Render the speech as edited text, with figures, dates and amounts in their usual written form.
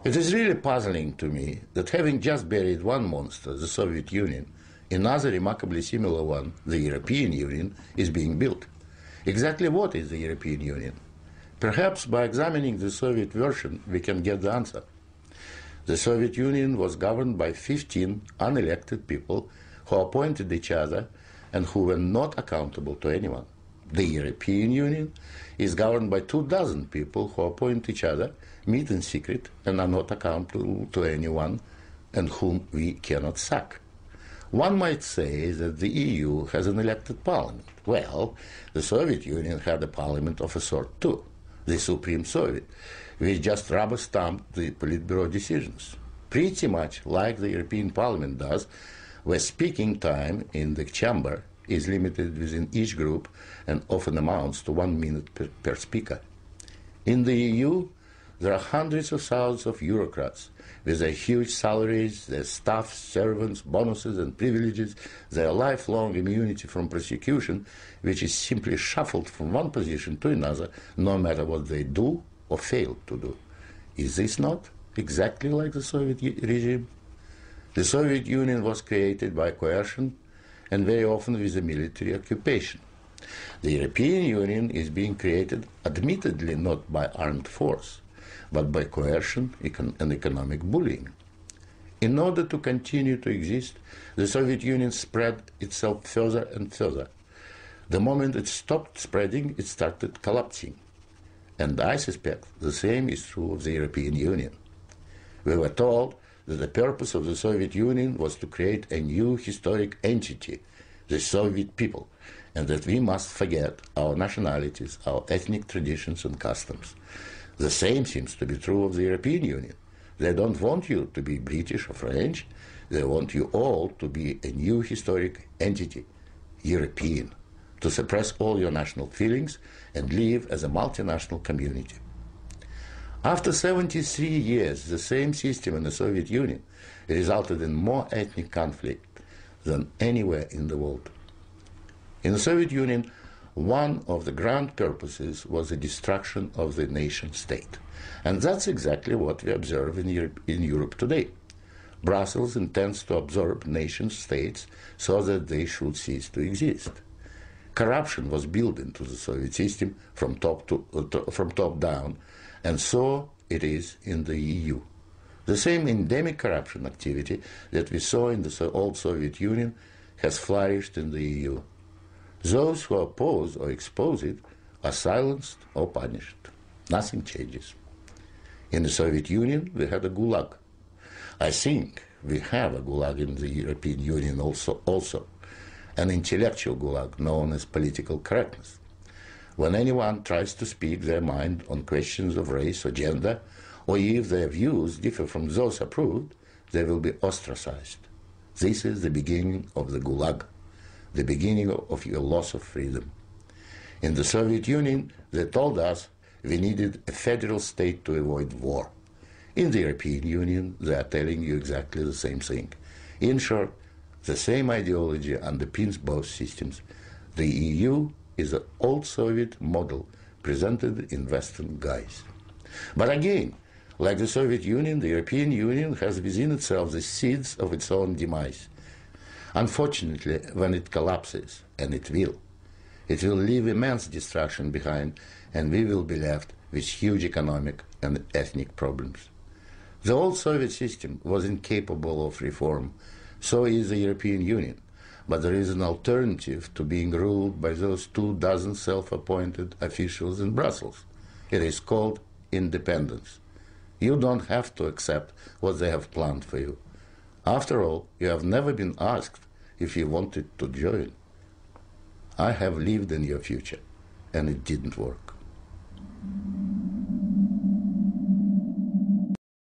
It is really puzzling to me that having just buried one monster, the Soviet Union, another remarkably similar one, the European Union, is being built. Exactly what is the European Union? Perhaps by examining the Soviet version we can get the answer. The Soviet Union was governed by 15 unelected people who appointed each other and who were not accountable to anyone. The European Union is governed by 24 people who appoint each other, meet in secret, and are not accountable to anyone, and whom we cannot sack. One might say that the EU has an elected parliament. Well, the Soviet Union had a parliament of a sort too, the Supreme Soviet, which just rubber-stamped the Politburo decisions, pretty much like the European Parliament does, where speaking time in the chamber is limited within each group and often amounts to 1 minute per speaker. In the EU, there are hundreds of thousands of bureaucrats with their huge salaries, their staff, servants, bonuses and privileges, their lifelong immunity from prosecution, which is simply shuffled from one position to another, no matter what they do or fail to do. Is this not exactly like the Soviet regime? The Soviet Union was created by coercion and very often with a military occupation. The European Union is being created admittedly not by armed force, but by coercion and economic bullying. In order to continue to exist, the Soviet Union spread itself further and further. The moment it stopped spreading, it started collapsing. And I suspect the same is true of the European Union. We were told that the purpose of the Soviet Union was to create a new historic entity, the Soviet people, and that we must forget our nationalities, our ethnic traditions and customs. The same seems to be true of the European Union. They don't want you to be British or French. They want you all to be a new historic entity, European, to suppress all your national feelings and live as a multinational community. After 73 years, the same system in the Soviet Union resulted in more ethnic conflict than anywhere in the world. In the Soviet Union, one of the grand purposes was the destruction of the nation-state. And that's exactly what we observe in Europe today. Brussels intends to absorb nation-states so that they should cease to exist. Corruption was built into the Soviet system from top down, and so it is in the EU. The same endemic corruption activity that we saw in the old Soviet Union has flourished in the EU. Those who oppose or expose it are silenced or punished. Nothing changes. In the Soviet Union, we had a gulag. I think we have a gulag in the European Union also, an intellectual gulag known as political correctness. When anyone tries to speak their mind on questions of race or gender, or if their views differ from those approved, they will be ostracized. This is the beginning of the gulag, the beginning of your loss of freedom. In the Soviet Union, they told us we needed a federal state to avoid war. In the European Union, they are telling you exactly the same thing. In short, the same ideology underpins both systems. The EU is the old Soviet model presented in Western guise. But again, like the Soviet Union, the European Union has within itself the seeds of its own demise. Unfortunately, when it collapses, and it will leave immense destruction behind, and we will be left with huge economic and ethnic problems. The old Soviet system was incapable of reform, so is the European Union. But there is an alternative to being ruled by those 24 self-appointed officials in Brussels. It is called independence. You don't have to accept what they have planned for you. After all, you have never been asked if you wanted to join. I have lived in your future, and it didn't work.